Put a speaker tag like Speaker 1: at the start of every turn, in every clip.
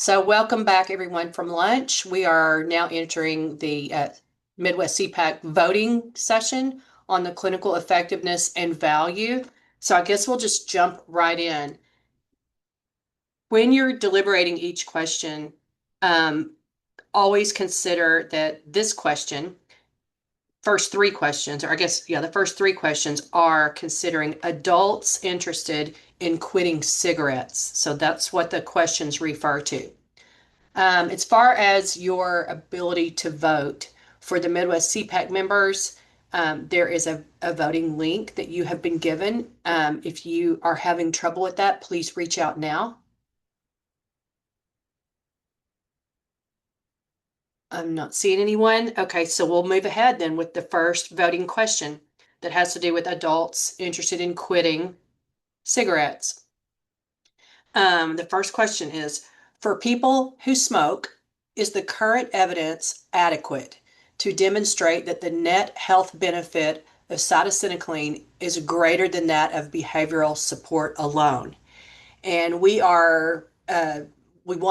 Speaker 1: So welcome back, everyone, from lunch. We are now entering the Midwest CPAC voting session on the clinical effectiveness and value. So I guess we'll just jump right in. When you're deliberating each question, um, always consider that this question, first three questions, or I guess, yeah, the first three questions are considering adults interested in quitting cigarettes. So that's what the questions refer to. As far as your ability to vote for the Midwest CPAC members, there is a voting link that you have been given. If you are having trouble with that, please reach out now. I'm not seeing anyone. Okay, so we'll move ahead then with the first voting question that has to do with adults interested in quitting cigarettes. The first question is, for people who smoke, is the current evidence adequate to demonstrate that the net health benefit of cytisinicline is greater than that of behavioral support alone? And we want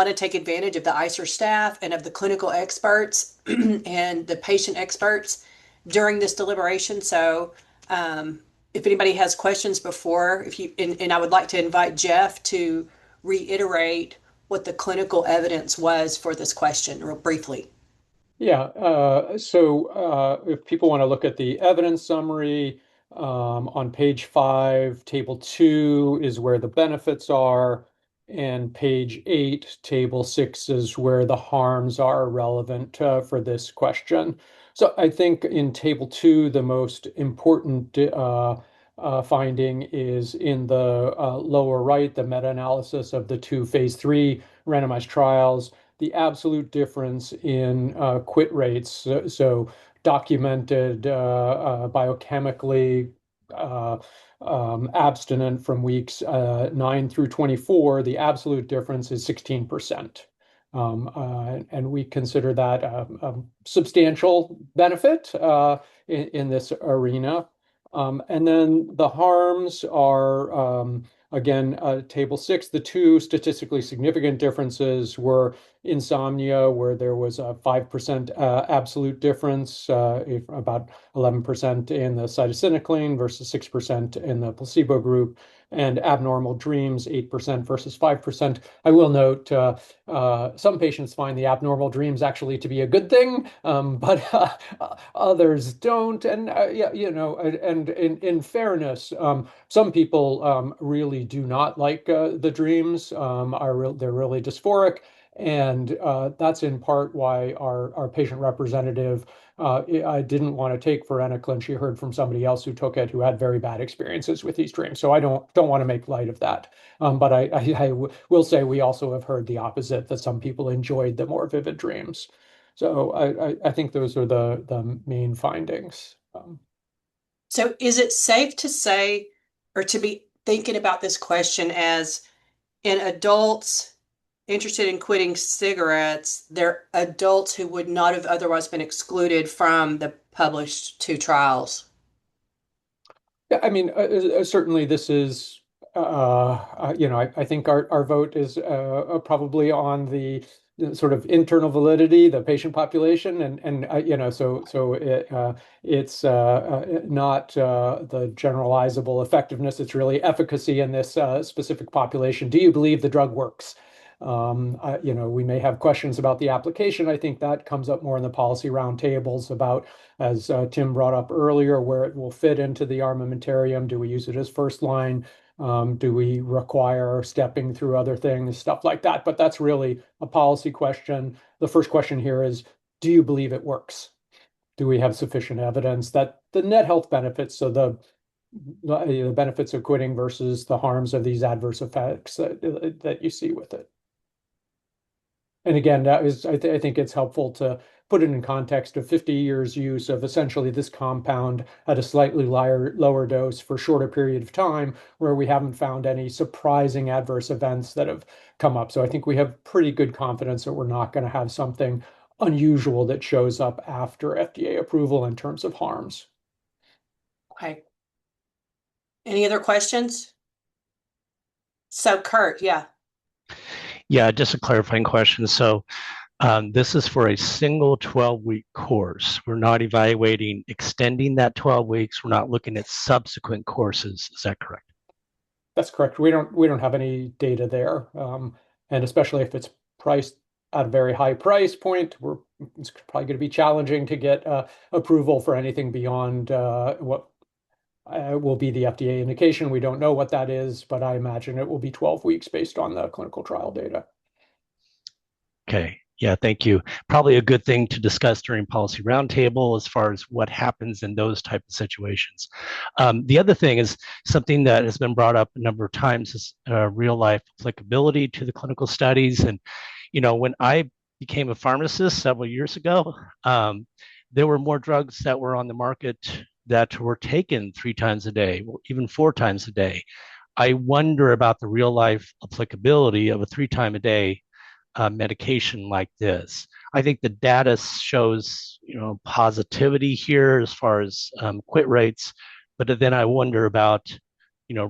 Speaker 1: to take advantage of the ICER staff and of the clinical experts and the patient experts during this deliberation. So if anybody has questions before, if you and I would like to invite Jeff to reiterate what the clinical evidence was for this question real briefly.
Speaker 2: Yeah, if people want to look at the evidence summary, on page 5, table 2 is where the benefits are, and page 8, table 6 is where the harms are relevant for this question. So I think in table 2, the most important finding is in the lower right, the meta-analysis of the two phase 3 randomized trials, the absolute difference in quit rates, so documented biochemically abstinent from weeks 9 through 24, the absolute difference is 16%. And we consider that a substantial benefit in this arena. And then the harms are, again, table 6, the two statistically significant differences were insomnia, where there was a 5% absolute difference, about 11% in the cytisinicline versus 6% in the placebo group, and abnormal dreams, 8% versus 5%. I will note some patients find the abnormal dreams actually to be a good thing, but others don't. And yeah, and in fairness, some people really do not like the dreams. They're really dysphoric. And that's in part why our patient representative I didn't want to take varenicline. She heard from somebody else who took it who had very bad experiences with these dreams. So I don't want to make light of that. But I will say we also have heard the opposite, that some people enjoyed the more vivid dreams. So I think those are the main findings.
Speaker 1: So is it safe to say or to be thinking about this question as in adults interested in quitting cigarettes, they're adults who would not have otherwise been excluded from the published two trials?
Speaker 2: Yeah, I mean, certainly this is, I think our vote is probably on the sort of internal validity, the patient population, and it's not the generalizable effectiveness. It's really efficacy in this specific population. Do you believe the drug works? We may have questions about the application. I think that comes up more in the policy roundtables about, as Tim brought up earlier, where it will fit into the armamentarium. Do we use it as first line? Do we require stepping through other things, stuff like that? But that's really a policy question. The first question here is, do you believe it works? Do we have sufficient evidence that the net health benefits, so the benefits of quitting versus the harms of these adverse effects that you see with it? And again, I think it's helpful to put it in context of 50 years use of essentially this compound at a slightly lower dose for a shorter period of time, where we haven't found any surprising adverse events that have come up. So I think we have pretty good confidence that we're not going to have something unusual that shows up after FDA approval in terms of harms.
Speaker 1: Okay. Any other questions? So Kurt, yeah.
Speaker 3: Yeah, just a clarifying question. So this is for a single 12-week course. We're not evaluating extending that 12 weeks. We're not looking at subsequent courses. Is that correct?
Speaker 2: That's correct. We don't have any data there, and especially if it's priced at a very high price point, it's probably going to be challenging to get approval for anything beyond what will be the FDA indication. We don't know what that is, but I imagine it will be 12 weeks based on the clinical trial data.
Speaker 3: Okay. Yeah, thank you. Probably a good thing to discuss during policy roundtable as far as what happens in those type of situations. The other thing is something that has been brought up a number of times is real life applicability to the clinical studies. And, when I became a pharmacist several years ago, there were more drugs that were on the market that were taken 3 times a day, or even 4 times a day. I wonder about the real life applicability of a 3 time a day medication like this. I think the data shows, positivity here as far as quit rates, but then I wonder about,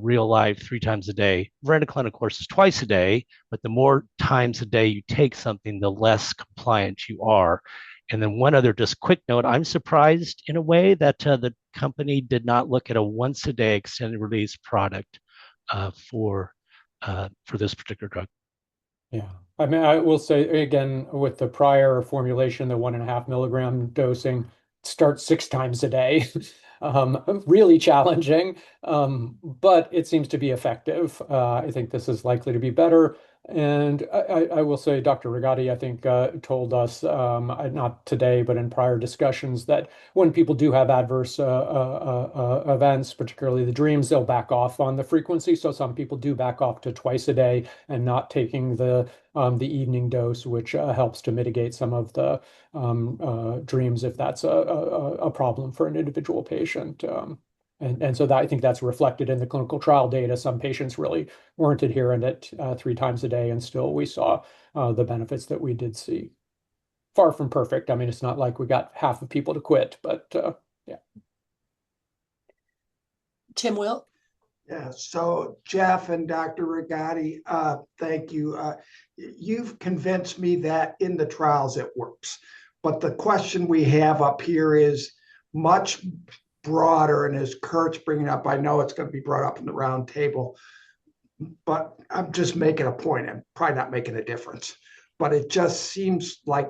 Speaker 3: real life 3 times a day. Varenicline, of course, is twice a day, but the more times a day you take something, the less compliant you are. And then one other just quick note, I'm surprised in a way that the company did not look at a once a day extended release product for this particular drug.
Speaker 2: Yeah. I mean, I will say again, with the prior formulation, the 1.5 milligram dosing starts 6 times a day. Really challenging, but it seems to be effective. I think this is likely to be better. And I will say, Dr. Rigatti, I think, told us, not today, but in prior discussions, that when people do have adverse events, particularly the dreams, they'll back off on the frequency. So some people do back off to twice a day and not taking the evening dose, which helps to mitigate some of the dreams if that's a problem for an individual patient. And so that, I think that's reflected in the clinical trial data. Some patients really weren't adherent at 3 times a day, and still we saw the benefits that we did see. Far from perfect. I mean, it's not like we got half of people to quit, but yeah.
Speaker 1: Tim Will?
Speaker 4: Yeah, so Jeff and Dr. Rigatti, thank you. You've convinced me that in the trials it works. But the question we have up here is much broader, and as Kurt's bringing up, I know it's going to be brought up in the round table, but I'm just making a point. I'm probably not making a difference. But it just seems like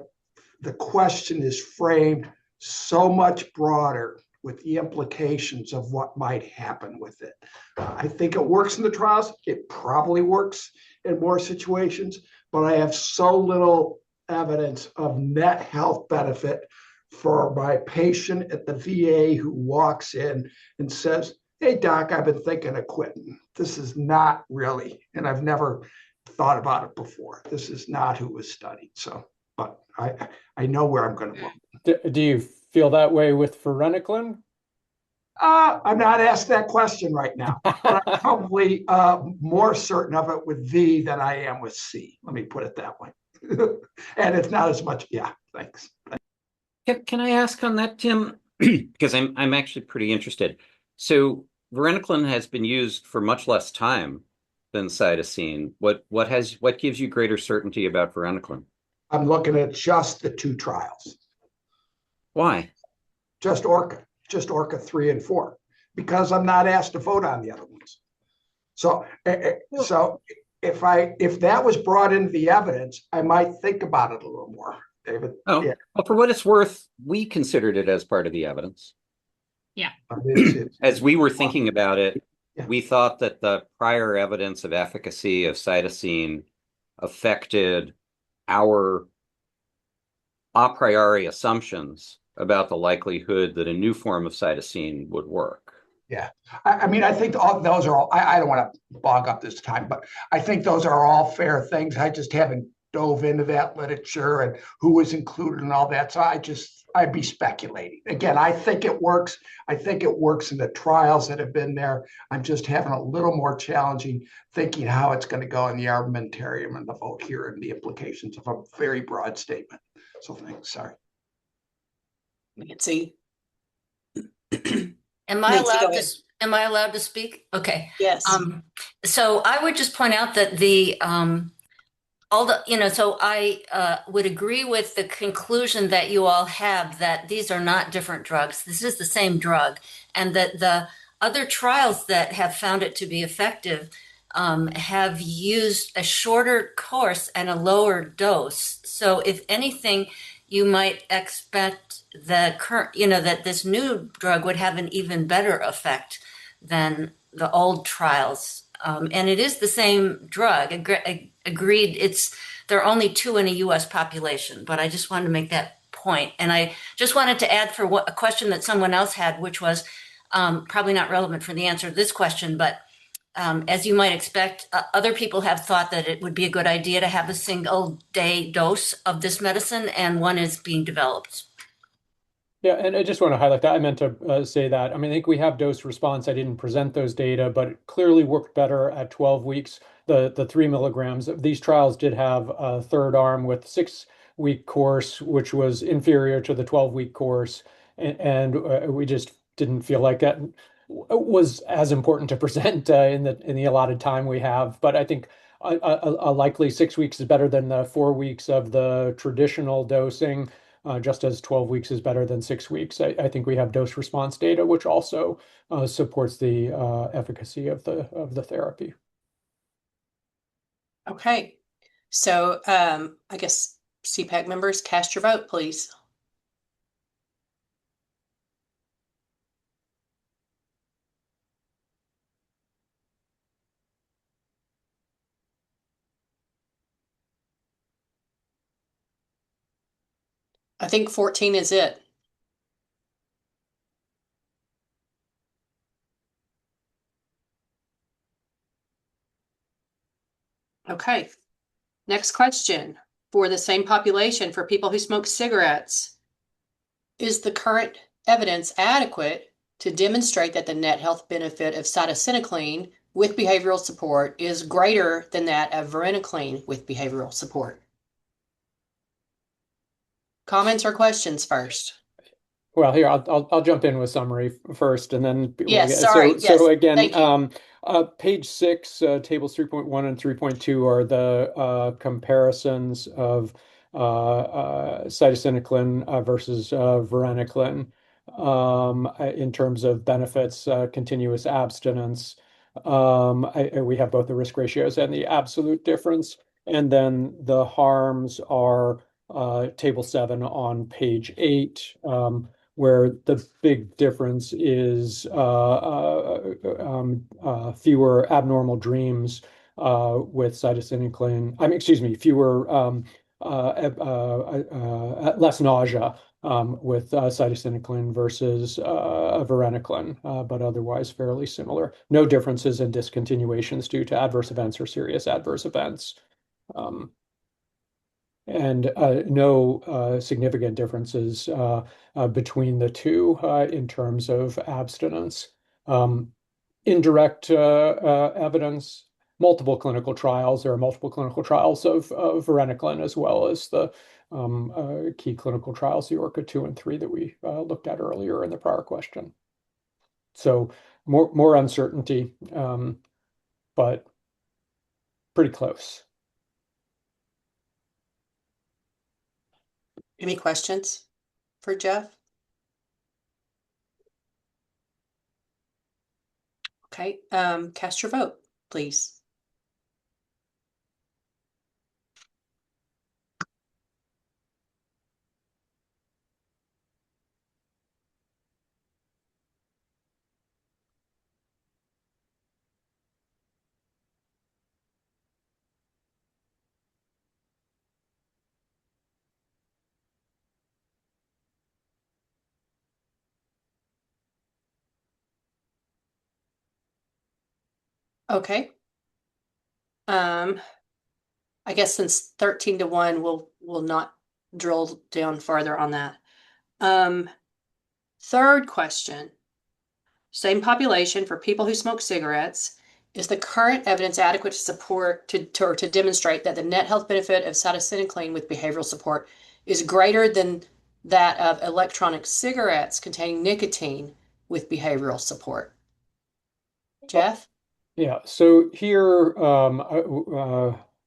Speaker 4: the question is framed so much broader with the implications of what might happen with it. I think it works in the trials. It probably works in more situations, but I have so little evidence of net health benefit for my patient at the VA who walks in and says, "Hey, doc, I've been thinking of quitting. This is not really, and I've never thought about it before. This is not who was studied." So, but I know where I'm going to look.
Speaker 2: Do you feel that way with varenicline?
Speaker 4: I'm not asked that question right now, but I'm probably more certain of it with V than I am with C. Let me put it that way. And it's not as much. Yeah, thanks.
Speaker 5: Can I ask on that, Tim? Because I'm actually pretty interested. So varenicline has been used for much less time than cytosine. What gives you greater certainty about varenicline?
Speaker 4: I'm looking at just the 2 trials,
Speaker 5: Why?
Speaker 4: just Orca 3 and 4, because I'm not asked to vote on the other ones. So, so if that was brought into the evidence, I might think about it a little more, David.
Speaker 5: Oh,
Speaker 4: Yeah.
Speaker 5: well, for what it's worth, we considered it as part of the evidence.
Speaker 6: Yeah.
Speaker 5: As we were thinking about it,
Speaker 4: yeah.
Speaker 5: We thought that the prior evidence of efficacy of cytosine affected our a priori assumptions about the likelihood that a new form of cytosine would work.
Speaker 4: Yeah. I mean, I think all those are all, I don't want to bog up this time, but I think those are all fair things. I just haven't dove into that literature and who was included and all that. So I'd be speculating. Again, I think it works. I think it works in the trials that have been there. I'm just having a little more challenging thinking how it's going to go in the armamentarium and the vote here and the implications of a very broad statement. So thanks. Sorry.
Speaker 1: Nancy?
Speaker 6: Am I
Speaker 1: Nancy,
Speaker 6: allowed to? Am I allowed to speak? Okay.
Speaker 1: Yes.
Speaker 6: So I would just point out that So I would agree with the conclusion that you all have that these are not different drugs. This is the same drug, and that the other trials that have found it to be effective have used a shorter course and a lower dose. So, if anything, you might expect the current, that this new drug would have an even better effect than the old trials. And it is the same drug. Agreed. There are only two in a U.S. population, but I just wanted to make that point. And I just wanted to add for a question that someone else had, which was probably not relevant for the answer to this question, but as you might expect, other people have thought that it would be a good idea to have a single day dose of this medicine, and one is being developed.
Speaker 2: Yeah, and I just want to highlight that. I meant to say that. I mean, I think we have dose response. I didn't present those data, but it clearly worked better at 12 weeks. The 3 milligrams. These trials did have a third arm with 6 week course, which was inferior to the 12-week course, and we just didn't feel like that was as important to present in the allotted time we have. But I think a likely 6 weeks is better than the 4 weeks of the traditional dosing, just as 12 weeks is better than 6 weeks. I think we have dose response data, which also supports the efficacy of the therapy.
Speaker 1: Okay. So I guess CPAC members, cast your vote, please. I think 14 is it. Okay. Next question. For the same population, for people who smoke cigarettes, is the current evidence adequate to demonstrate that the net health benefit of cytisinicline with behavioral support is greater than that of varenicline with behavioral support? Comments or questions first?
Speaker 2: Well, here I'll jump in with summary first, and then
Speaker 1: Yes, sorry. Yes,
Speaker 2: again,
Speaker 1: thank you.
Speaker 2: page 6, tables 3.1 and 3.2 are the comparisons of cytisinicline versus varenicline in terms of benefits, continuous abstinence. We have both the risk ratios and the absolute difference, and then the harms are table 7 on page 8. Where the big difference is fewer abnormal dreams with cytisinicline. I mean, excuse me, fewer less nausea with cytisinicline versus varenicline, but otherwise fairly similar. No differences in discontinuations due to adverse events or serious adverse events. And no significant differences between the two in terms of abstinence. Indirect evidence, multiple clinical trials. There are multiple clinical trials of varenicline, as well as the key clinical trials, the ORCA 2 and 3 that we looked at earlier in the prior question. So more uncertainty, but pretty close.
Speaker 1: Any questions for Jeff? Okay, cast your vote, please. Okay. I guess since 13 to 1, we'll not drill down farther on that. Third question. Same population for people who smoke cigarettes. Is the current evidence adequate to support to demonstrate that the net health benefit of cytisinicline with behavioral support is greater than that of electronic cigarettes containing nicotine with behavioral support? Jeff?
Speaker 2: Yeah, so here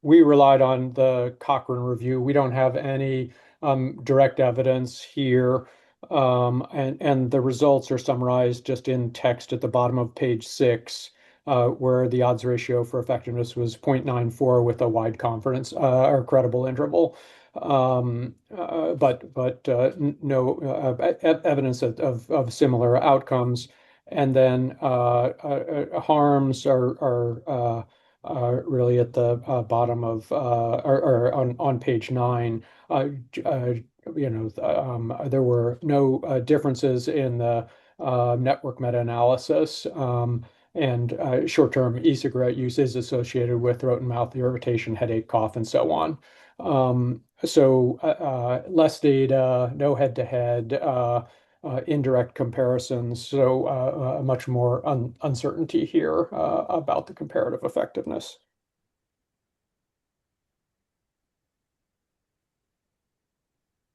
Speaker 2: we relied on the Cochrane review. We don't have any direct evidence here. And the results are summarized just in text at the bottom of page 6, where the odds ratio for effectiveness was 0.94 with a wide confidence or credible interval. But no evidence of similar outcomes. And then harms are really at the bottom of or on page 9. There were no differences in the network meta-analysis. And short-term e-cigarette use is associated with throat and mouth irritation, headache, cough, and so on. So less data, no head-to-head, indirect comparisons, so much more uncertainty here about the comparative effectiveness.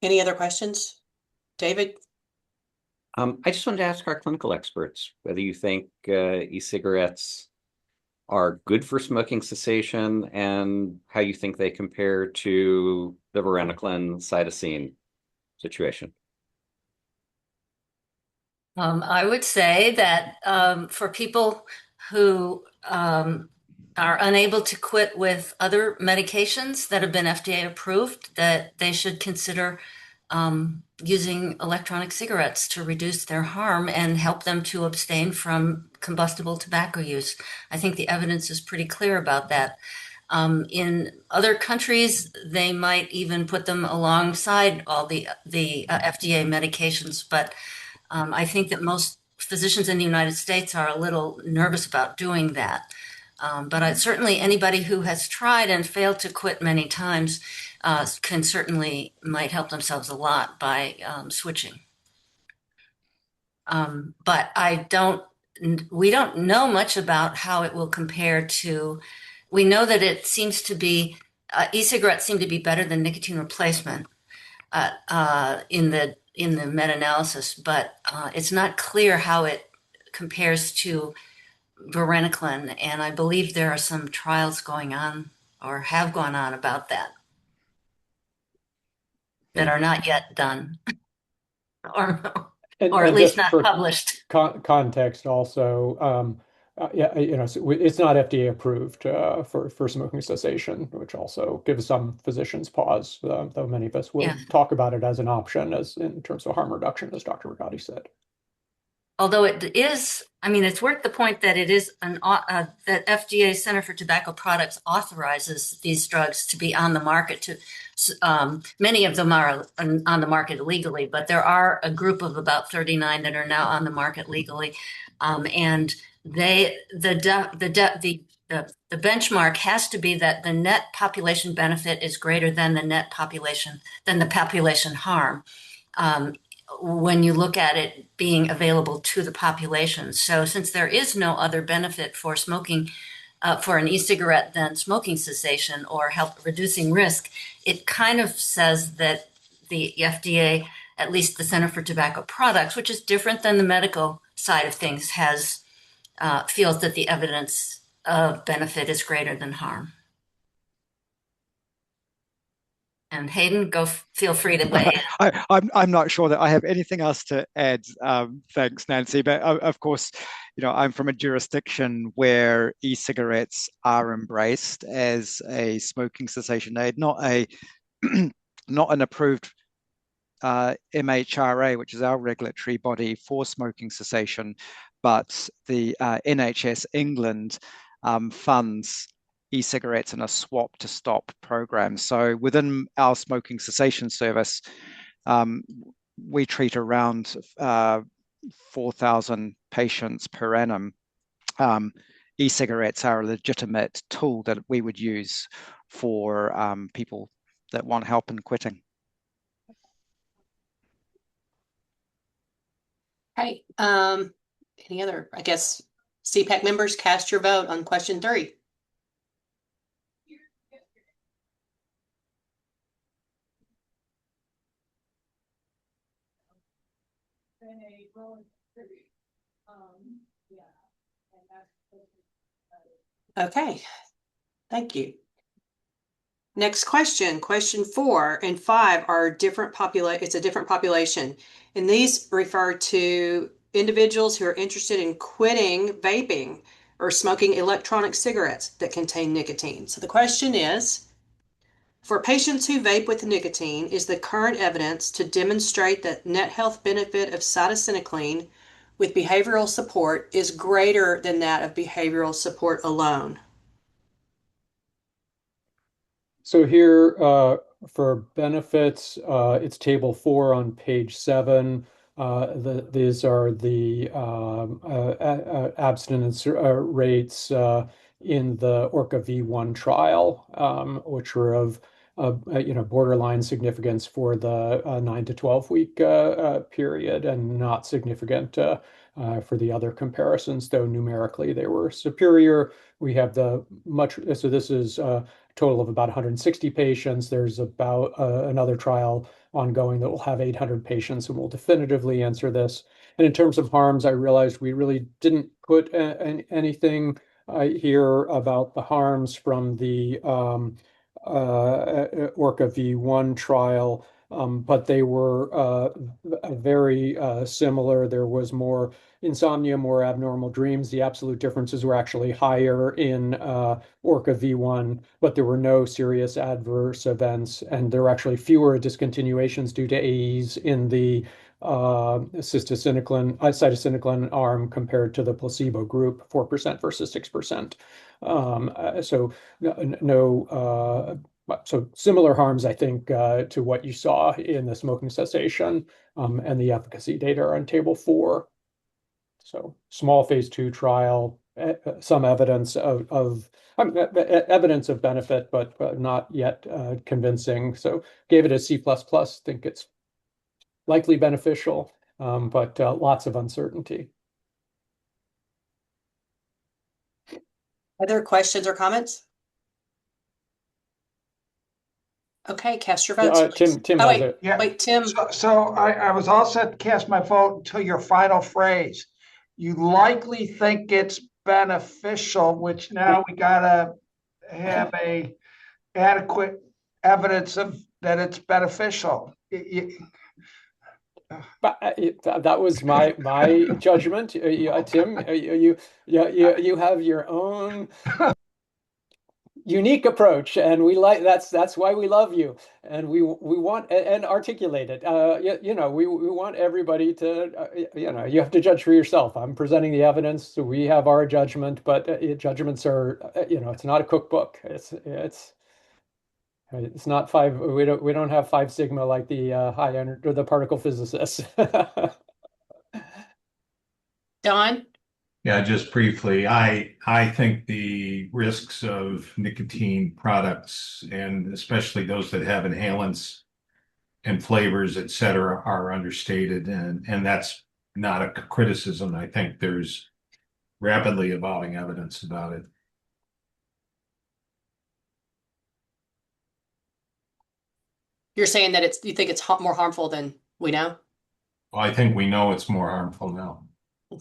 Speaker 1: Any other questions? David?
Speaker 5: I just wanted to ask our clinical experts whether you think e-cigarettes are good for smoking cessation and how you think they compare to the varenicline cytosine situation.
Speaker 6: I would say that for people who are unable to quit with other medications that have been FDA approved, that they should consider using electronic cigarettes to reduce their harm and help them to abstain from combustible tobacco use. I think the evidence is pretty clear about that. In other countries, they might even put them alongside all the FDA medications, but I think that most physicians in the United States are a little nervous about doing that. But certainly anybody who has tried and failed to quit many times can certainly might help themselves a lot by switching. But we don't know much about how it will compare to, we know that it seems to be, e-cigarettes seem to be better than nicotine replacement in the meta-analysis, but it's not clear how it compares to varenicline, and I believe there are some trials going on or have gone on about that that are not yet done or or at
Speaker 2: And
Speaker 6: least
Speaker 2: just
Speaker 6: not
Speaker 2: for
Speaker 6: published.
Speaker 2: context also, yeah, so it's not FDA approved for smoking cessation, which also gives some physicians pause, though many of us will
Speaker 6: Yeah.
Speaker 2: talk about it as an option as in terms of harm reduction, as Dr. Rigotti said.
Speaker 6: Although it is, I mean, it's worth the point that it is that FDA Center for Tobacco Products authorizes these drugs to be on the market. Many of them are on the market illegally, but there are a group of about 39 that are now on the market legally, and the benchmark has to be that the net population benefit is greater than the population harm. When you look at it being available to the population. So since there is no other benefit for smoking, for an e-cigarette than smoking cessation or help reducing risk, it kind of says that the FDA, at least the Center for Tobacco Products, which is different than the medical side of things, feels that the evidence of benefit is greater than harm. And Hayden, feel free to weigh in.
Speaker 7: I'm not sure that I have anything else to add. Thanks, Nancy. But of course, I'm from a jurisdiction where e-cigarettes are embraced as a smoking cessation aid, not an approved MHRA, which is our regulatory body for smoking cessation, but the NHS England funds e-cigarettes in a swap to stop program. So within our smoking cessation service, we treat around 4,000 patients per annum. E-cigarettes are a legitimate tool that we would use for people that want help in quitting.
Speaker 1: Okay. Any other, I guess, CEPAC members, cast your vote on question 3. Okay, thank you. Next question, question 4 and 5 are different it's a different population. And these refer to individuals who are interested in quitting vaping or smoking electronic cigarettes that contain nicotine. So the question is, for patients who vape with nicotine, is the current evidence to demonstrate that net health benefit of cytisinicline with behavioral support is greater than that of behavioral support alone?
Speaker 2: So here, for benefits, it's table 4 on page 7. These are the abstinence rates in the ORCA V1 trial, which were of borderline significance for the 9 to 12 week period, and not significant for the other comparisons, though numerically they were superior. We have so this is total of about 160 patients. There's about another trial ongoing that will have 800 patients, and will definitively answer this. And in terms of harms, I realized we really didn't put anything here about the harms from the ORCA V1 trial, but they were very similar. There was more insomnia, more abnormal dreams. The absolute differences were actually higher in ORCA V1, but there were no serious adverse events, and there were actually fewer discontinuations due to AEs in the cytisinicline arm compared to the placebo group, 4% versus 6%. So so similar harms, I think, to what you saw in the smoking cessation, and the efficacy data are on table 4. So small phase 2 trial, some evidence of evidence of benefit, but not yet convincing. So gave it a C++. Think it's likely beneficial, but lots of uncertainty.
Speaker 1: Other questions or comments? Okay, cast your votes.
Speaker 2: Tim
Speaker 1: Oh,
Speaker 2: has
Speaker 1: wait,
Speaker 2: it.
Speaker 4: Yeah.
Speaker 1: wait, Tim.
Speaker 4: So I was all set to cast my vote until your final phrase. You likely think it's beneficial, which now we gotta have a adequate evidence of that it's beneficial.
Speaker 2: But that was my judgment. Tim, you have your own unique approach, and we like that's why we love you, and we want and articulate it. We want everybody to you have to judge for yourself. I'm presenting the evidence, so we have our judgment, but judgments are it's not a cookbook. It's not five. We don't have 5 sigma like the high energy or the particle physicists.
Speaker 1: Don?
Speaker 8: Yeah, just briefly, I think the risks of nicotine products, and especially those that have inhalants and flavors, et cetera, are understated, and that's not a criticism. I think there's rapidly evolving evidence about it.
Speaker 1: You're saying that you think it's more harmful than we know?
Speaker 8: Well, I think we know it's more harmful now.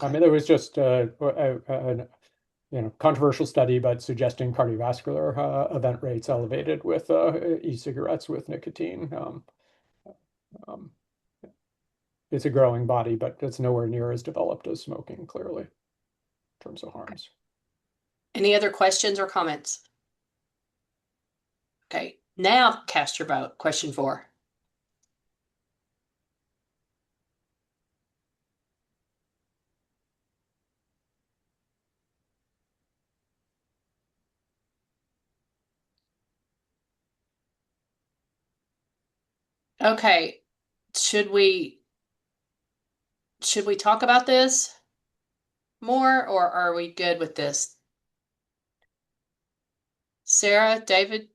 Speaker 2: I mean, there was just a controversial study, but suggesting cardiovascular event rates elevated with e-cigarettes with nicotine. It's a growing body, but it's nowhere near as developed as smoking, clearly, in terms of harms.
Speaker 1: Any other questions or comments? Okay, now cast your vote. Question 4. Okay, should we talk about this more, or are we good with this? Sarah, David?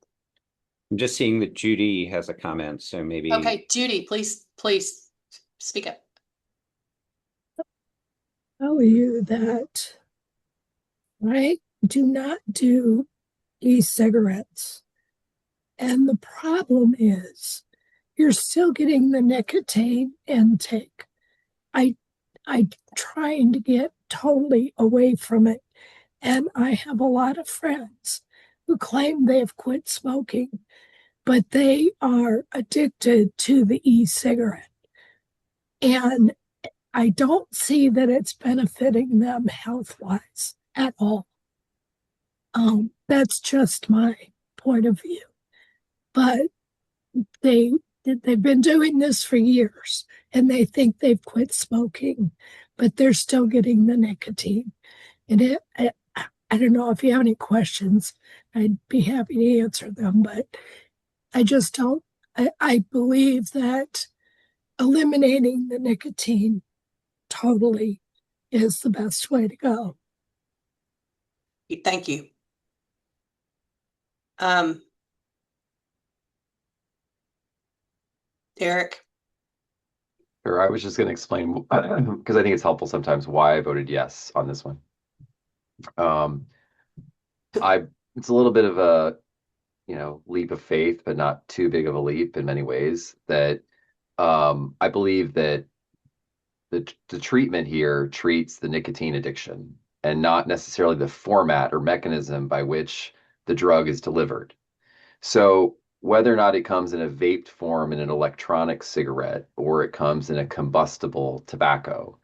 Speaker 5: I'm just seeing that Judy has a comment, so maybe.
Speaker 1: Okay, Judy, please speak up.
Speaker 9: Tell you that I do not do e-cigarettes. And the problem is you're still getting the nicotine intake. I'm trying to get totally away from it. And I have a lot of friends who claim they've quit smoking but they are addicted to the e-cigarette. And I don't see that it's benefiting them health-wise at all. That's just my point of view. But they've been doing this for years, and they think they've quit smoking, but they're still getting the nicotine. And I don't know if you have any questions. I'd be happy to answer them, but I just don't. I believe that eliminating the nicotine totally is the best way to go.
Speaker 1: Thank you. Eric.
Speaker 10: Sure, I was just going to explain because I think it's helpful sometimes why I voted yes on this one. It's a little bit of a, leap of faith, but not too big of a leap in many ways. That I believe that the treatment here treats the nicotine addiction and not necessarily the format or mechanism by which the drug is delivered. So whether or not it comes in a vaped form in an electronic cigarette or it comes in a combustible tobacco,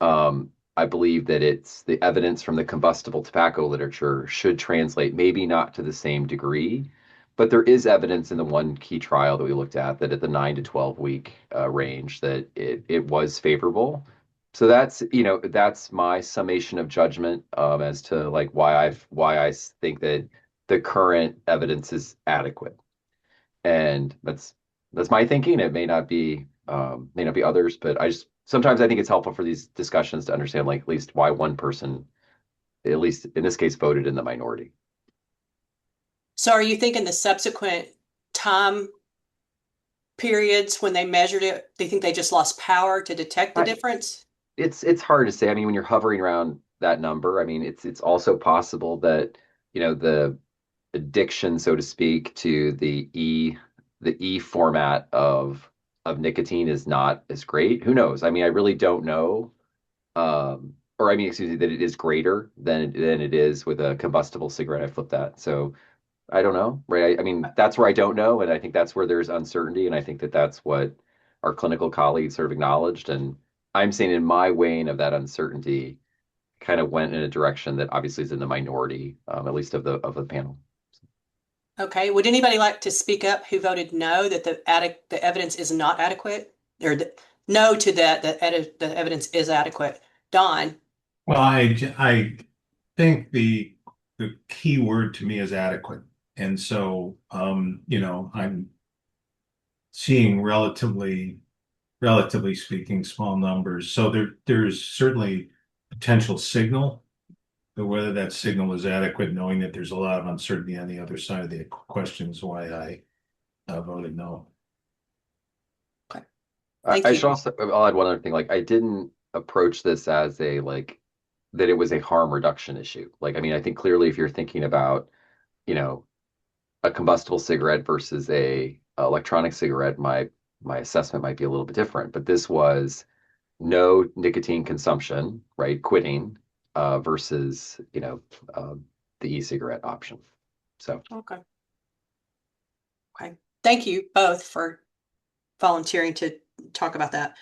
Speaker 10: I believe that it's the evidence from the combustible tobacco literature should translate, maybe not to the same degree, but there is evidence in the one key trial that we looked at that at the 9 to 12 week range that it was favorable. So that's my summation of judgment as to like why I think that the current evidence is adequate, and that's my thinking. It may not be others, but sometimes I think it's helpful for these discussions to understand like at least why one person, at least in this case, voted in the minority.
Speaker 1: So are you thinking the subsequent time periods when they measured it, they think they just lost power to detect the difference?
Speaker 10: It's hard to say. I mean, when you're hovering around that number, I mean, it's also possible that, the addiction, so to speak, to the E format of nicotine is not as great. Who knows? I mean, I really don't know. Or I mean, excuse me, that it is greater than it is with a combustible cigarette. I flipped that. So I don't know, right? I mean, that's where I don't know, and I think that's where there's uncertainty, and I think that that's what our clinical colleagues sort of acknowledged. And I'm saying in my weighing of that uncertainty, kind of went in a direction that obviously is in the minority, at least of the panel.
Speaker 1: Okay. Would anybody like to speak up who voted no, that the evidence is not adequate? Or no to that, the evidence is adequate? Don.
Speaker 8: Well, I think the key word to me is adequate. And so, I'm seeing relatively speaking, small numbers. So there's certainly potential signal, but whether that signal is adequate, knowing that there's a lot of uncertainty on the other side of the question is why I voted no.
Speaker 1: Okay. Thank
Speaker 10: I
Speaker 1: you.
Speaker 10: should also, I'll add one other thing. Like, I didn't approach this as that it was a harm reduction issue. Like, I mean, I think clearly if you're thinking about, you know, a combustible cigarette versus a electronic cigarette, my assessment might be a little bit different. But this was no nicotine consumption, right? Quitting versus, the e-cigarette option. So
Speaker 1: Okay. Okay. Thank you both for volunteering to talk about that.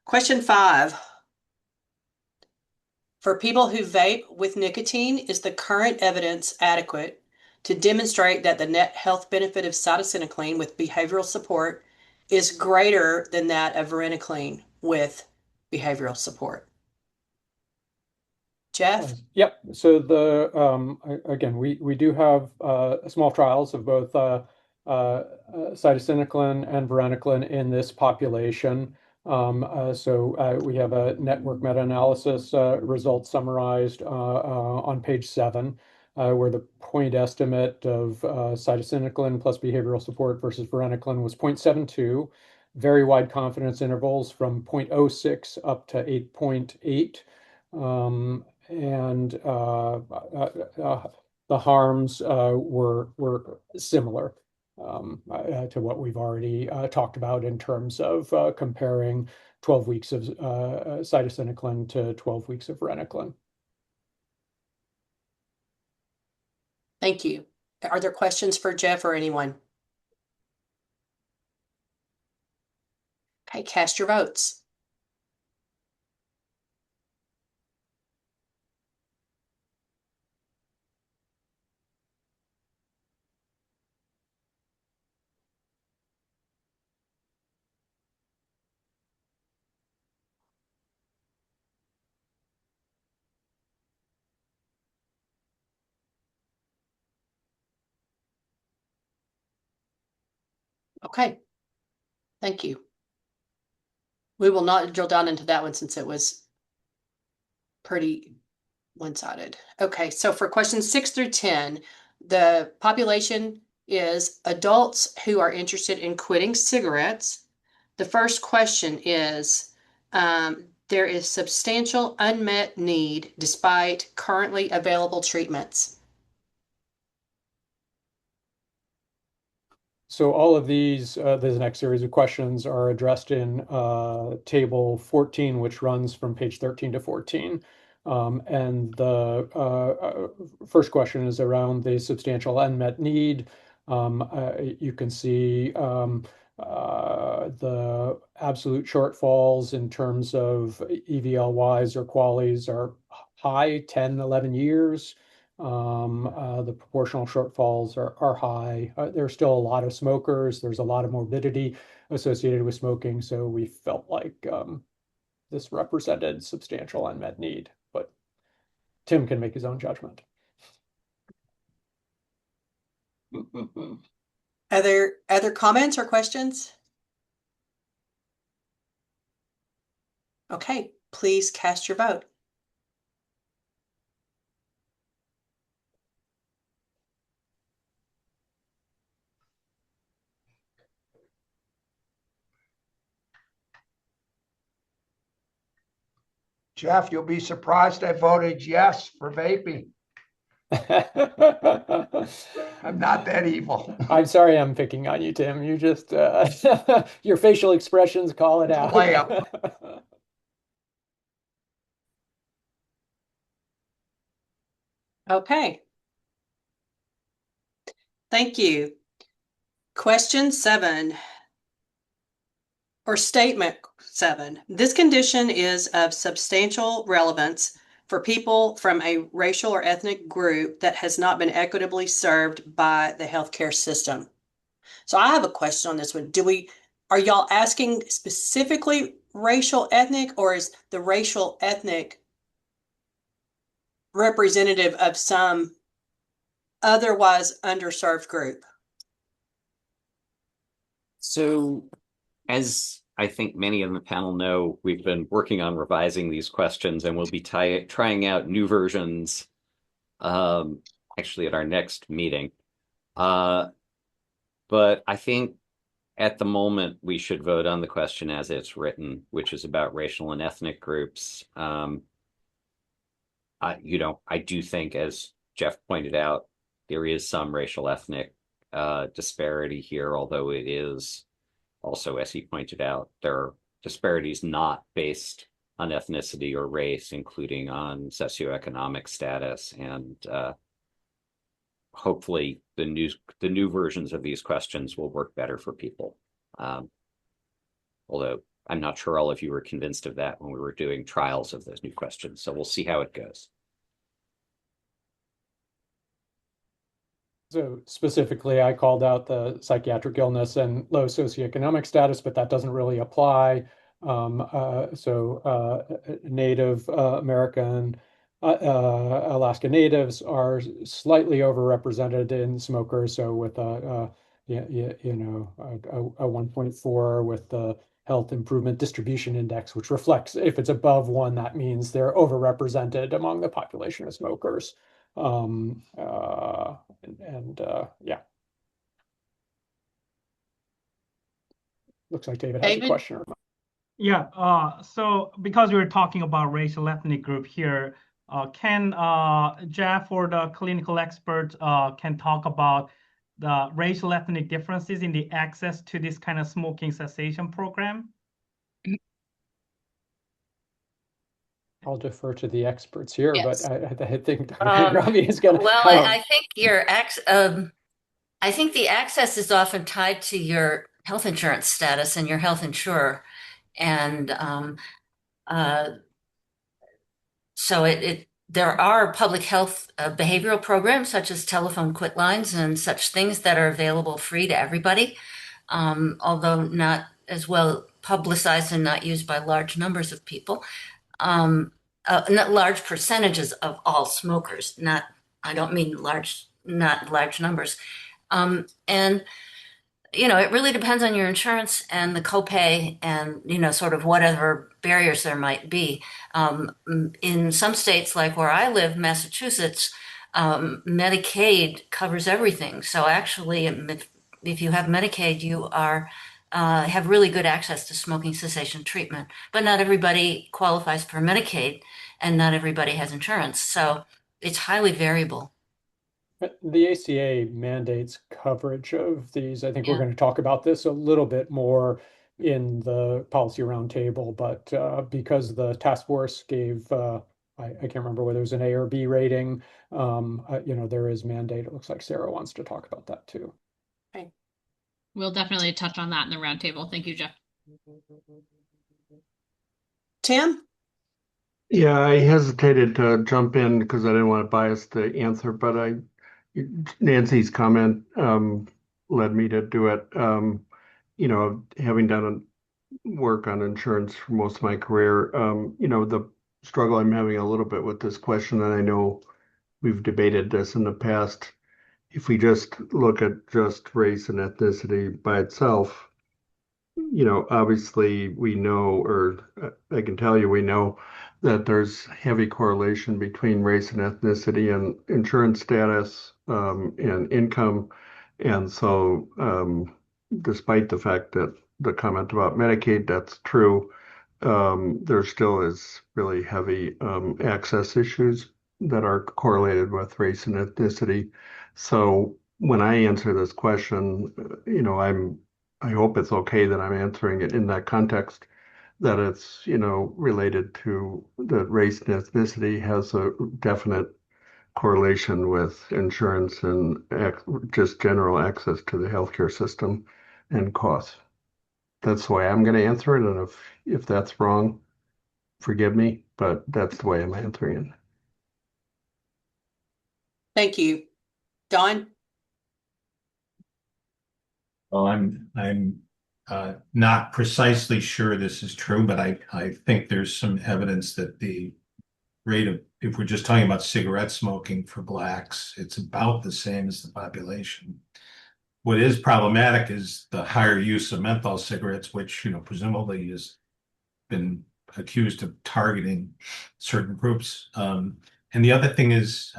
Speaker 1: Question 5. For people who vape with nicotine, is the current evidence adequate to demonstrate that the net health benefit of cytisinicline with behavioral support is greater than that of varenicline with behavioral support? Jeff?
Speaker 2: Yep. So again, we do have small trials of both cytisinicline and varenicline in this population. So we have a network meta-analysis results summarized on page 7, where the point estimate of cytisinicline plus behavioral support versus varenicline was 0.72, very wide confidence intervals from 0.06 up to 8.8. And the harms were similar to what we've already talked about in terms of comparing 12 weeks of cytisinicline to 12 weeks of varenicline.
Speaker 1: Thank you. Are there questions for Jeff or anyone? Okay, cast your votes. Okay, thank you. We will not drill down into that one since it was pretty one-sided. Okay, so for questions 6 through 10, the population is adults who are interested in quitting cigarettes. The first question is, there is substantial unmet need despite currently available treatments.
Speaker 2: So all of these, this next series of questions are addressed in table 14, which runs from page 13 to 14. And the first question is around the substantial unmet need. You can see the absolute shortfalls in terms of EVLYs or QALYs are high, 10, 11 years. The proportional shortfalls are high. There's still a lot of smokers. There's a lot of morbidity associated with smoking. So we felt like this represented substantial unmet need. But Tim can make his own judgment.
Speaker 1: Other comments or questions? Okay, please cast your vote.
Speaker 4: Jeff, you'll be surprised I voted yes for vaping. I'm not that evil.
Speaker 2: I'm sorry I'm picking on you, Tim. You just, your facial expressions call it
Speaker 4: It's a
Speaker 2: out.
Speaker 4: layup.
Speaker 1: Okay. Thank you. Question 7, or statement 7. This condition is of substantial relevance for people from a racial or ethnic group that has not been equitably served by the healthcare system. So I have a question on this one. Are y'all asking specifically racial ethnic, or is the racial ethnic representative of some otherwise underserved group?
Speaker 5: So, as I think many on the panel know, we've been working on revising these questions, and we'll be trying out new versions actually at our next meeting. But I think at the moment we should vote on the question as it's written, which is about racial and ethnic groups. I do think, as Jeff pointed out, there is some racial ethnic disparity here, although it is also, as he pointed out, there are disparities not based on ethnicity or race, including on socioeconomic status. And hopefully the new versions of these questions will work better for people. Although I'm not sure all of you were convinced of that when we were doing trials of those new questions. So we'll see how it goes.
Speaker 2: So specifically, I called out the psychiatric illness and low socioeconomic status, but that doesn't really apply. Native American, Alaska Natives are slightly overrepresented in smokers. So with a 1.4 with the Health Improvement Distribution Index, which reflects if it's above 1, that means they're overrepresented among the population of smokers. Yeah. Looks like David has a
Speaker 1: David?
Speaker 2: question.
Speaker 11: Yeah, so because we're talking about racial ethnic group here, can Jeff or the clinical expert can talk about the racial ethnic differences in the access to this kind of smoking cessation program?
Speaker 2: I'll defer to the experts here,
Speaker 6: Yes.
Speaker 2: but I think Dr. Rami is going to.
Speaker 6: Well, I think I think the access is often tied to your health insurance status and your health insurer. And so there are public health behavioral programs such as telephone quit lines and such things that are available free to everybody, although not as well publicized and not used by large numbers of people. Not large percentages of all smokers, I don't mean not large numbers. And it really depends on your insurance and the copay and, sort of whatever barriers there might be. In some states, like where I live, Massachusetts, Medicaid covers everything. So actually, if you have Medicaid, you have really good access to smoking cessation treatment. But not everybody qualifies for Medicaid, and not everybody has insurance. So it's highly variable.
Speaker 2: The ACA mandates coverage of these. I think we're
Speaker 6: Yeah.
Speaker 2: going to talk about this a little bit more in the policy roundtable, but because the task force gave, I can't remember whether it was an A or B rating, there is mandate. It looks like Sarah wants to talk about that too.
Speaker 1: Okay.
Speaker 12: We'll definitely touch on that in the roundtable. Thank you, Jeff.
Speaker 1: Tim?
Speaker 13: Yeah, I hesitated to jump in because I didn't want to bias the answer, but Nancy's comment led me to do it. Having done work on insurance for most of my career, the struggle I'm having a little bit with this question, and I know we've debated this in the past. If we just look at just race and ethnicity by itself, obviously we know, or I can tell you, we know that there's heavy correlation between race and ethnicity and insurance status and income. And so, despite the fact that the comment about Medicaid, that's true, there still is really heavy access issues that are correlated with race and ethnicity. So when I answer this question, I hope it's okay that I'm answering it in that context, that it's, related to that race and ethnicity has a definite correlation with insurance and just general access to the healthcare system and costs. That's the way I'm going to answer it. And if that's wrong, forgive me, but that's the way I'm answering it.
Speaker 1: Thank you. Don?
Speaker 8: Well, I'm not precisely sure this is true, but I think there's some evidence that the rate of, if we're just talking about cigarette smoking for blacks, it's about the same as the population. What is problematic is the higher use of menthol cigarettes, which, presumably has been accused of targeting certain groups. And the other thing is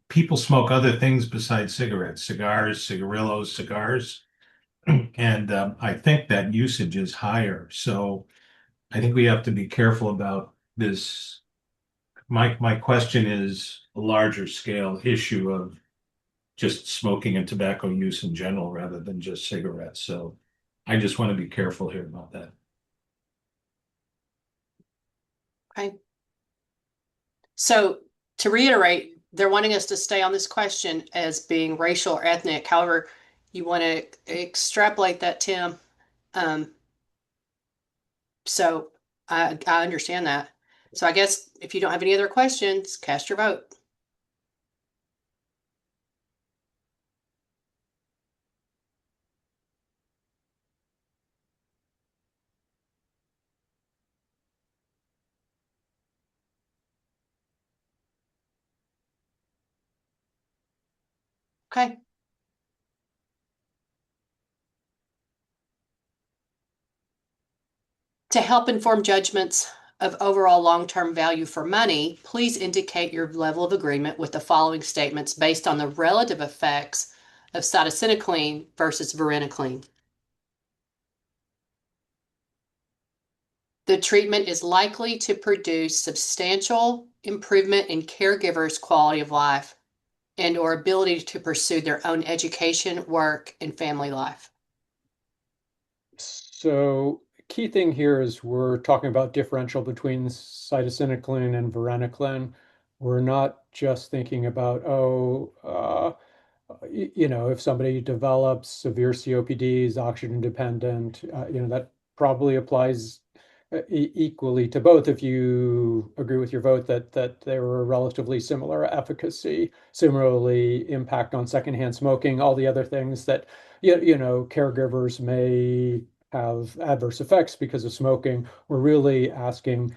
Speaker 8: people smoke other things besides cigarettes, cigars, cigarillos, cigars. And I think that usage is higher. So I think we have to be careful about this. My question is a larger scale issue of just smoking and tobacco use in general rather than just cigarettes. So I just want to be careful here about that.
Speaker 1: Okay. So to reiterate, they're wanting us to stay on this question as being racial or ethnic. However, you want to extrapolate that, Tim. So I understand that. So I guess if you don't have any other questions, cast your vote. Okay. To help inform judgments of overall long-term value for money, please indicate your level of agreement with the following statements based on the relative effects of cytisinicline versus varenicline. The treatment is likely to produce substantial improvement in caregivers' quality of life and or ability to pursue their own education, work, and family life.
Speaker 2: So key thing here is we're talking about differential between cytisinicline and varenicline. We're not just thinking about, if somebody develops severe COPD, is oxygen dependent, that probably applies equally to both if you agree with your vote that they were relatively similar efficacy, similarly impact on secondhand smoking, all the other things that caregivers may have adverse effects because of smoking. We're really asking,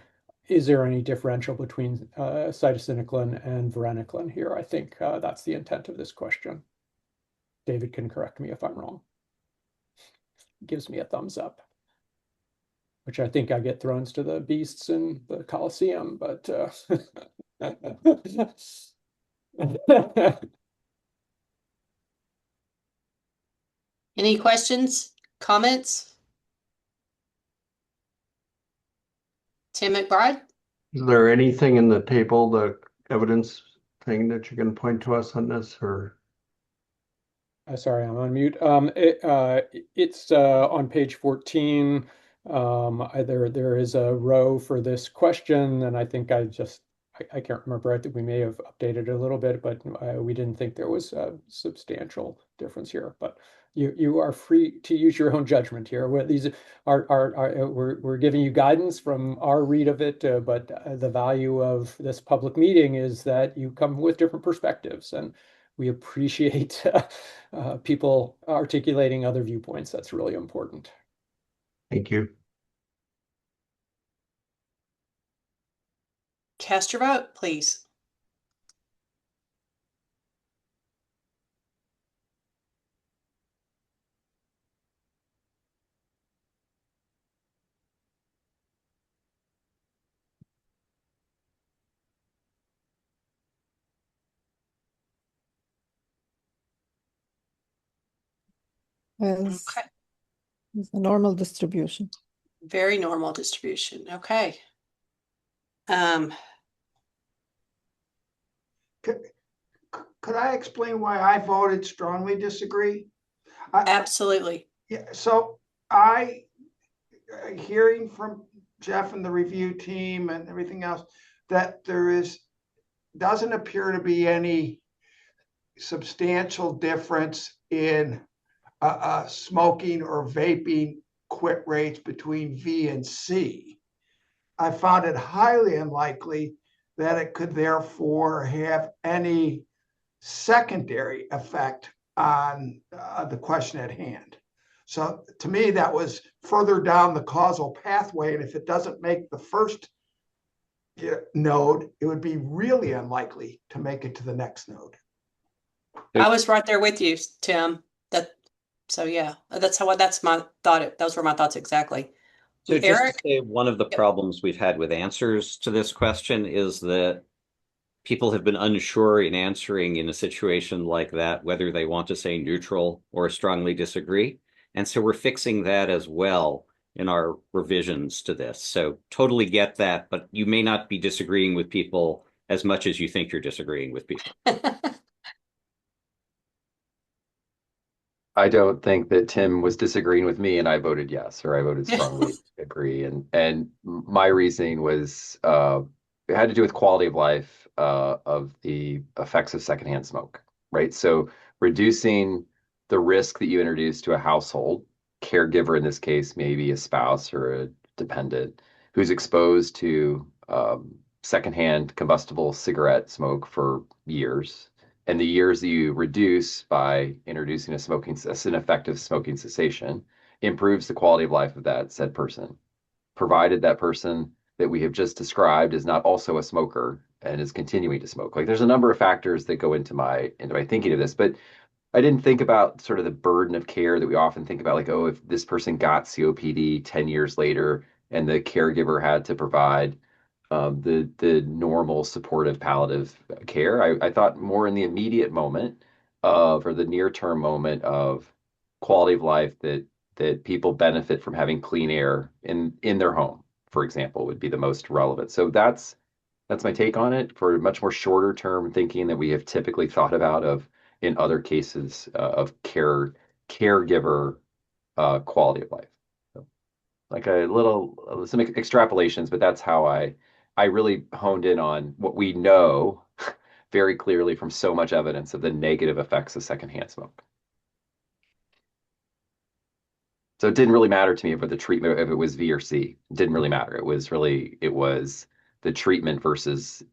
Speaker 2: is there any differential between cytisinicline and varenicline here? I think that's the intent of this question. David can correct me if I'm wrong. Gives me a thumbs up, which I think I get thrown to the beasts in the Colosseum, but
Speaker 1: Any questions, comments? Tim McBride?
Speaker 13: Is there anything in the table, the evidence thing that you can point to us on this, or?
Speaker 2: Sorry, I'm on mute. It's on page 14. There is a row for this question, and I think I can't remember. I think we may have updated it a little bit, but we didn't think there was a substantial difference here. But you are free to use your own judgment here. These we're giving you guidance from our read of it, but the value of this public meeting is that you come with different perspectives, and we appreciate people articulating other viewpoints. That's really important.
Speaker 13: Thank you.
Speaker 1: Cast your vote, please. Okay.
Speaker 14: It's a normal distribution.
Speaker 1: Very normal distribution. Okay.
Speaker 4: Could I explain why I voted strongly disagree?
Speaker 1: Absolutely.
Speaker 4: Yeah, so hearing from Jeff and the review team and everything else, that doesn't appear to be any substantial difference in smoking or vaping quit rates between V and C. I found it highly unlikely that it could therefore have any secondary effect on the question at hand. So to me, that was further down the causal pathway. And if it doesn't make the first node, it would be really unlikely to make it to the next node.
Speaker 1: I was right there with you, Tim. So yeah, that's my thought. Those were my thoughts exactly.
Speaker 5: So just
Speaker 1: Eric?
Speaker 5: to say, one of the problems we've had with answers to this question is that people have been unsure in answering in a situation like that, whether they want to say neutral or strongly disagree. And so we're fixing that as well in our revisions to this. So totally get that, but you may not be disagreeing with people as much as you think you're disagreeing with people.
Speaker 10: I don't think that Tim was disagreeing with me and I voted yes, or I voted strongly agree. And my reasoning was it had to do with quality of life of the effects of secondhand smoke, right? So reducing the risk that you introduce to a household, caregiver in this case, maybe a spouse or a dependent, who's exposed to secondhand combustible cigarette smoke for years, and the years that you reduce by introducing an effective smoking cessation improves the quality of life of that said person, provided that person that we have just described is not also a smoker and is continuing to smoke. Like there's a number of factors that go into my thinking of this, but I didn't think about sort of the burden of care that we often think about, like, oh, if this person got COPD 10 years later and the caregiver had to provide the normal supportive palliative care. I thought more in the immediate moment or the near term moment of quality of life that people benefit from having clean air in their home, for example, would be the most relevant. So that's my take on it for much more shorter term thinking that we have typically thought about of in other cases of caregiver quality of life. So, like some extrapolations, but that's how I really honed in on what we know very clearly from so much evidence of the negative effects of secondhand smoke. So it didn't really matter to me if the treatment, if it was V or C. It didn't really matter. It was the treatment versus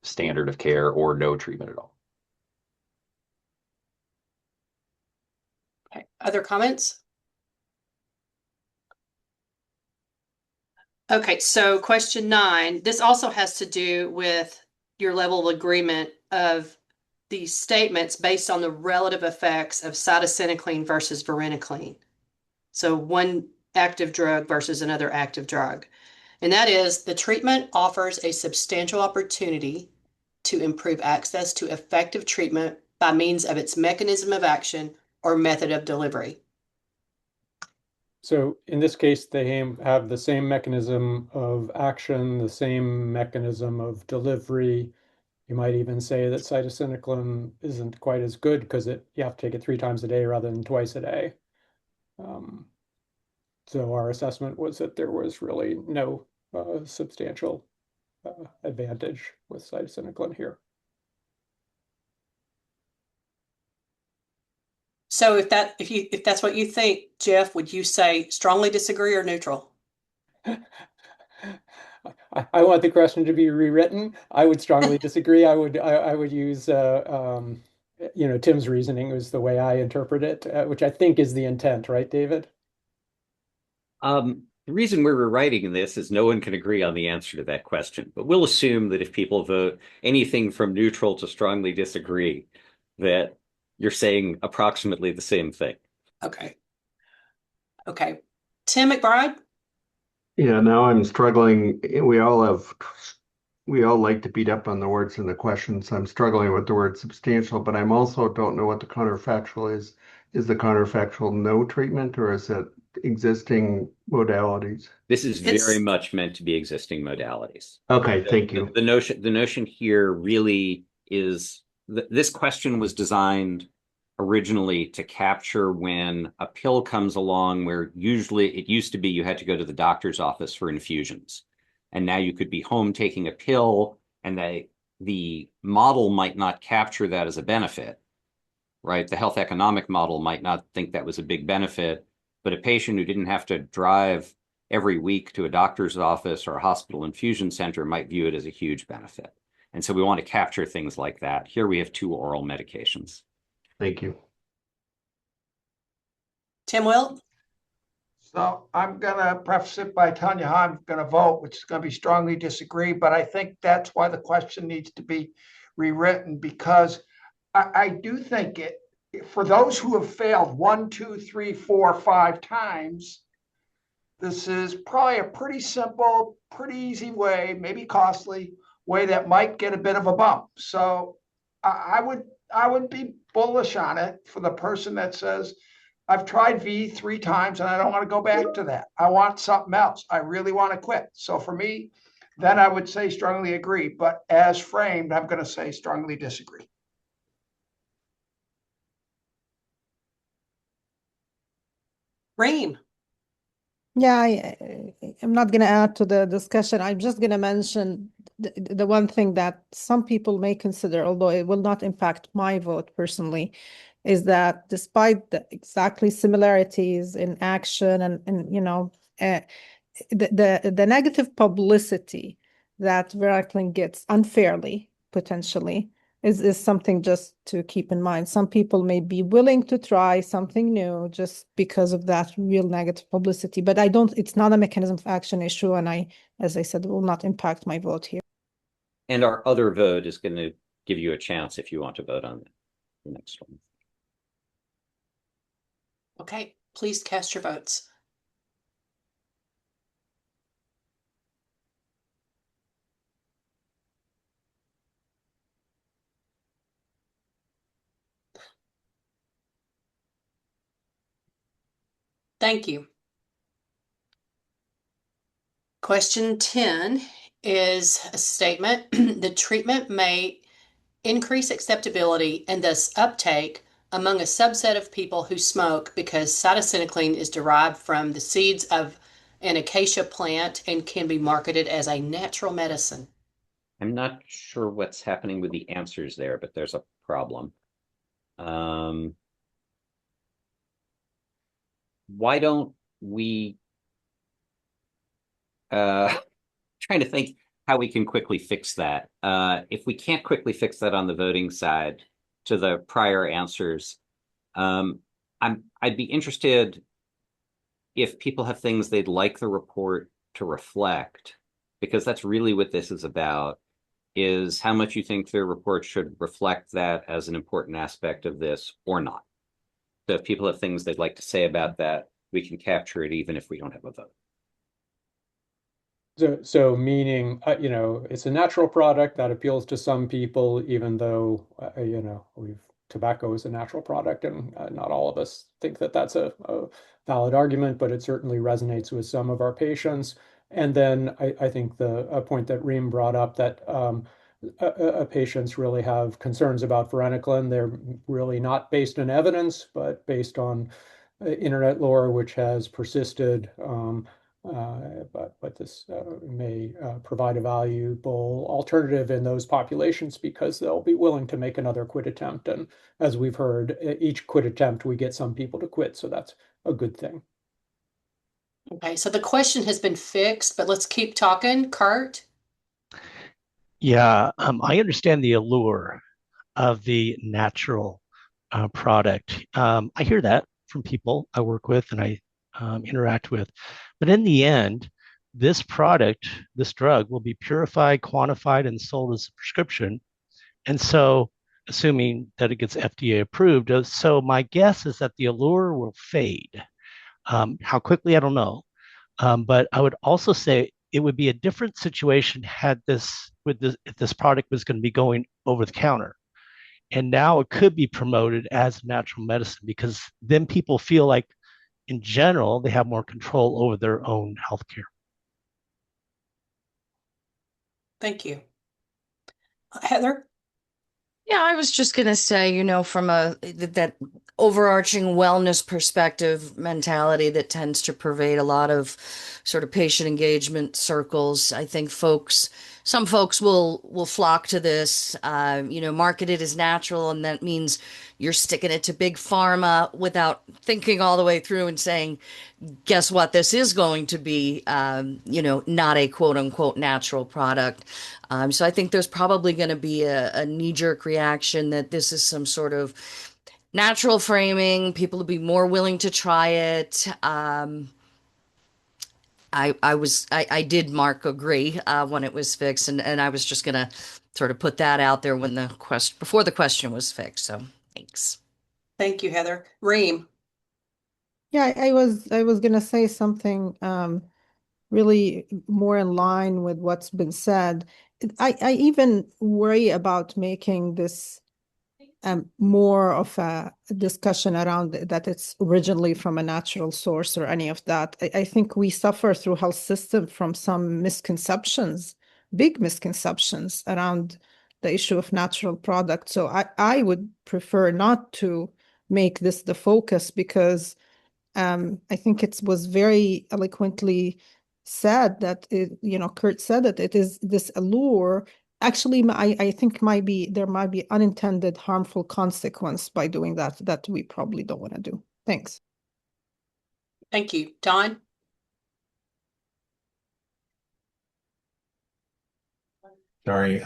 Speaker 10: standard of care or no treatment at all.
Speaker 1: Okay. Other comments? Okay, so question 9. This also has to do with your level of agreement of these statements based on the relative effects of cytisinicline versus varenicline. So one active drug versus another active drug. And that is the treatment offers a substantial opportunity to improve access to effective treatment by means of its mechanism of action or method of delivery.
Speaker 2: So in this case, they have the same mechanism of action, the same mechanism of delivery. You might even say that cytisinicline isn't quite as good because you have to take it 3 times a day rather than twice a day. So our assessment was that there was really no substantial advantage with cytisinicline here.
Speaker 1: So if that's what you think, Jeff, would you say strongly disagree or neutral?
Speaker 2: I want the question to be rewritten. I would strongly disagree. I would use Tim's reasoning was the way I interpret it, which I think is the intent, right, David?
Speaker 5: The reason we're rewriting this is no one can agree on the answer to that question, but we'll assume that if people vote anything from neutral to strongly disagree, that you're saying approximately the same thing.
Speaker 1: Okay. Okay. Tim McBride?
Speaker 13: Yeah, now I'm struggling. We all like to beat up on the words in the questions. I'm struggling with the word substantial, but I'm also don't know what the counterfactual is. Is the counterfactual no treatment or is it existing modalities?
Speaker 5: This is very much meant to be existing modalities.
Speaker 13: Okay, thank you.
Speaker 5: The notion here really is this question was designed originally to capture when a pill comes along where usually it used to be you had to go to the doctor's office for infusions. And now you could be home taking a pill and the model might not capture that as a benefit, right? The health economic model might not think that was a big benefit, but a patient who didn't have to drive every week to a doctor's office or a hospital infusion center might view it as a huge benefit. And so we want to capture things like that. Here we have 2 oral medications.
Speaker 13: Thank you.
Speaker 1: Tim Will?
Speaker 4: So I'm going to preface it by telling you how I'm going to vote, which is going to be strongly disagree. But I think that's why the question needs to be rewritten, because I do think it, for those who have failed 1, 2, 3, 4, 5 times, this is probably a pretty simple, pretty easy way, maybe costly way that might get a bit of a bump. So I would be bullish on it for the person that says, I've tried V 3 times and I don't want to go back to that. I want something else. I really want to quit. So for me, then I would say strongly agree. But as framed, I'm going to say strongly disagree.
Speaker 1: Reem?
Speaker 14: Yeah, I'm not going to add to the discussion. I'm just going to mention the one thing that some people may consider, although it will not impact my vote personally, is that despite the exactly similarities in action and the negative publicity that varenicline gets unfairly, potentially, is something just to keep in mind. Some people may be willing to try something new just because of that real negative publicity, but it's not a mechanism of action issue, and as I said, it will not impact my vote here.
Speaker 5: And our other vote is going to give you a chance if you want to vote on the next one.
Speaker 1: Okay, please cast your votes. Thank you. Question 10 is a statement. The treatment may increase acceptability and thus uptake among a subset of people who smoke because cytisinicline is derived from the seeds of an acacia plant and can be marketed as a natural medicine.
Speaker 5: I'm not sure what's happening with the answers there, but there's a problem. why don't we trying to think how we can quickly fix that. If we can't quickly fix that on the voting side to the prior answers, I'd be interested if people have things they'd like the report to reflect, because that's really what this is about, is how much you think their report should reflect that as an important aspect of this or not. So if people have things they'd like to say about that, we can capture it even if we don't have a vote.
Speaker 2: So meaning, it's a natural product that appeals to some people, even though, tobacco is a natural product, and not all of us think that that's a valid argument, but it certainly resonates with some of our patients. And then I think a point that Reem brought up, that patients really have concerns about varenicline. They're really not based on evidence, but based on internet lore, which has persisted. But this may provide a valuable alternative in those populations, because they'll be willing to make another quit attempt. And as we've heard, each quit attempt, we get some people to quit. So that's a good thing.
Speaker 1: Okay, so the question has been fixed, but let's keep talking. Kurt?
Speaker 3: Yeah, I understand the allure of the natural product. I hear that from people I work with and I interact with. But in the end, this product, this drug, will be purified, quantified, and sold as a prescription. And so, assuming that it gets FDA approved, so my guess is that the allure will fade. How quickly, I don't know. But I would also say it would be a different situation had if this product was going to be going over the counter. And now it could be promoted as natural medicine, because then people feel like, in general, they have more control over their own healthcare.
Speaker 1: Thank you. Heather?
Speaker 15: Yeah, I was just gonna say, from that overarching wellness perspective mentality that tends to pervade a lot of sort of patient engagement circles. I think some folks will flock to this, market it as natural, and that means you're sticking it to big pharma without thinking all the way through and saying, guess what? This is going to be, not a quote unquote natural product. So I think there's probably going to be a knee-jerk reaction that this is some sort of natural framing. People will be more willing to try it. I did, Mark, agree when it was fixed, and I was just gonna sort of put that out there before the question was fixed. So thanks.
Speaker 1: Thank you, Heather. Reem?
Speaker 14: Yeah, I was gonna say something really more in line with what's been said. I even worry about making this more of a discussion around that it's originally from a natural source or any of that. I think we suffer through health system from some misconceptions, big misconceptions around the issue of natural products. So I would prefer not to make this the focus, because I think it was very eloquently said that Kurt said that it is this allure. Actually, I think there might be unintended harmful consequence by doing that we probably don't want to do. Thanks.
Speaker 1: Thank you. Don?
Speaker 8: Sorry.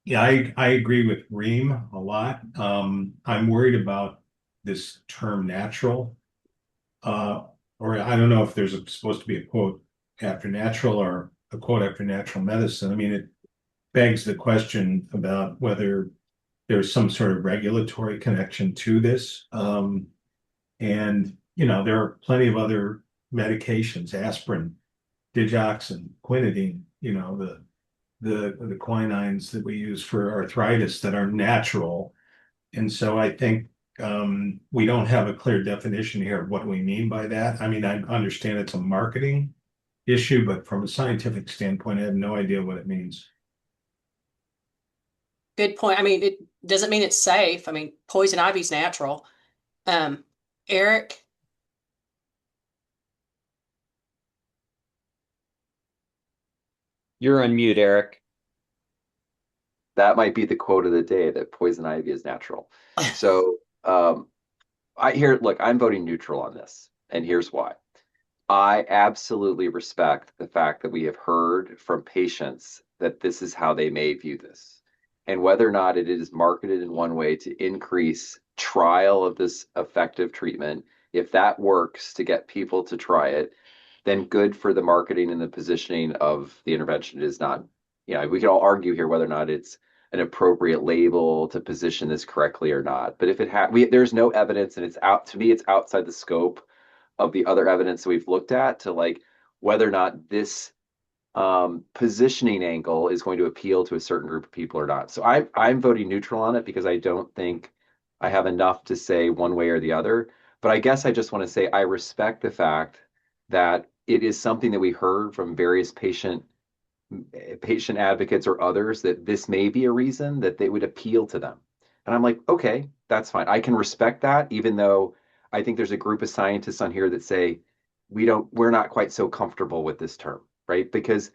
Speaker 8: Yeah, I agree with Reem a lot. I'm worried about this term natural. Or I don't know if there's supposed to be a quote after natural or a quote after natural medicine. I mean, it begs the question about whether there's some sort of regulatory connection to this. And, there are plenty of other medications, aspirin, digoxin, quinidine, the quinines that we use for arthritis that are natural. And so I think we don't have a clear definition here of what we mean by that. I mean, I understand it's a marketing issue, but from a scientific standpoint, I have no idea what it means.
Speaker 1: Good point. I mean, it doesn't mean it's safe. I mean, poison ivy's natural. Eric?
Speaker 5: You're on mute, Eric.
Speaker 10: That might be the quote of the day, that poison ivy is natural. So look, I'm voting neutral on this. And here's why. I absolutely respect the fact that we have heard from patients that this is how they may view this. And whether or not it is marketed in one way to increase trial of this effective treatment, if that works to get people to try it, then good for the marketing and the positioning of the intervention. It is not, we can all argue here whether or not it's an appropriate label to position this correctly or not. But if there's no evidence, and to me, it's outside the scope of the other evidence that we've looked at to like whether or not this positioning angle is going to appeal to a certain group of people or not. So I'm voting neutral on it because I don't think I have enough to say one way or the other. But I guess I just want to say I respect the fact that it is something that we heard from various patient advocates or others that this may be a reason that they would appeal to them. And I'm like, okay, that's fine. I can respect that, even though I think there's a group of scientists on here that say we're not quite so comfortable with this term, right? Because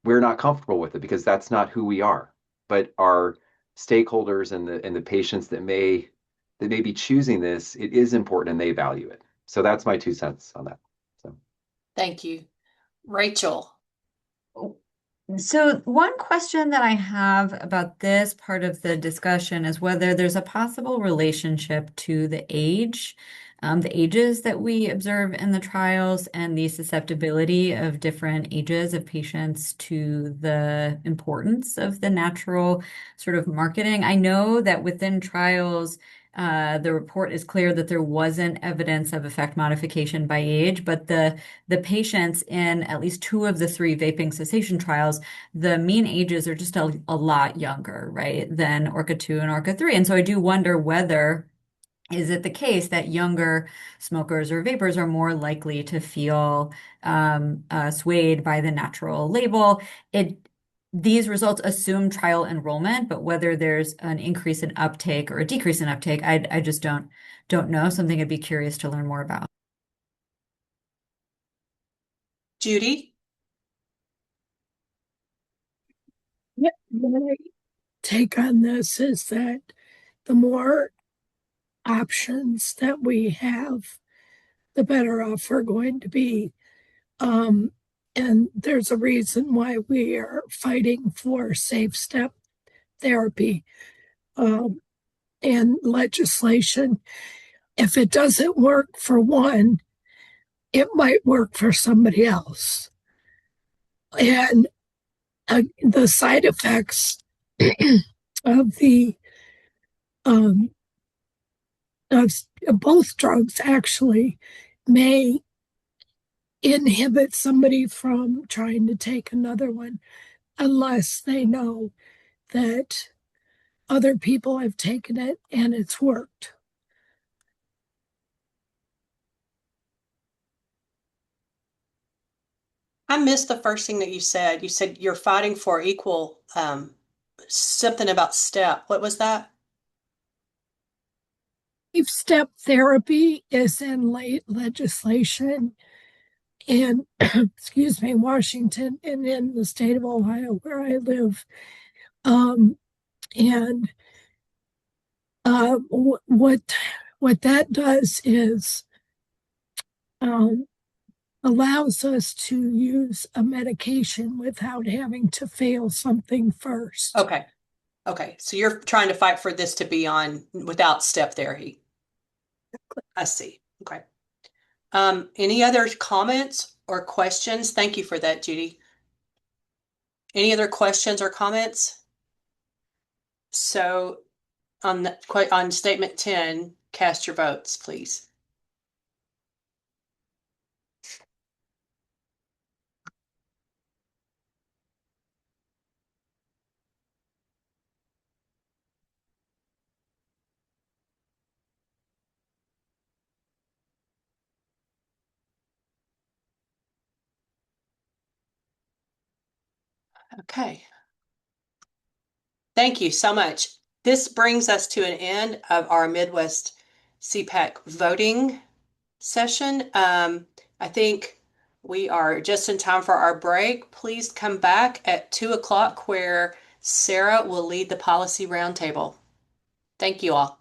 Speaker 10: we're not comfortable with it because that's not who we are. But our stakeholders and the patients that may be choosing this, it is important and they value it. So that's my 2 cents on that. So
Speaker 1: Thank you. Rachel.
Speaker 16: So one question that I have about this part of the discussion is whether there's a possible relationship to the ages that we observe in the trials and the susceptibility of different ages of patients to the importance of the natural sort of marketing. I know that within trials, the report is clear that there wasn't evidence of effect modification by age, but the patients in at least 2 of the 3 vaping cessation trials, the mean ages are just a lot younger, right, than ORCA 2 and ORCA 3. And so I do wonder whether is it the case that younger smokers or vapors are more likely to feel swayed by the natural label? These results assume trial enrollment, but whether there's an increase in uptake or a decrease in uptake, I just don't know. Something I'd be curious to learn more about.
Speaker 1: Judy?
Speaker 9: Yeah, my take on this is that the more options that we have, the better off we're going to be. And there's a reason why we are fighting for safe step therapy and legislation. If it doesn't work for one, it might work for somebody else. And the side effects of the um, of both drugs actually may inhibit somebody from trying to take another one unless they know that other people have taken it and it's worked.
Speaker 1: I missed the first thing that you said. You said you're fighting for equal, something about step. What was that?
Speaker 9: Safe step therapy is in late legislation in, excuse me, Washington and in the state of Ohio where I live. And what that does is allows us to use a medication without having to fail something first.
Speaker 1: Okay. Okay. So you're trying to fight for this to be on without step therapy. I see. Okay. Any other comments or questions? Thank you for that, Judy. Any other questions or comments? So on statement 10, cast your votes, please. Okay. Thank you so much. This brings us to an end of our Midwest CEPAC voting session. I think we are just in time for our break. Please come back at 2 o'clock where Sarah will lead the policy roundtable. Thank you all.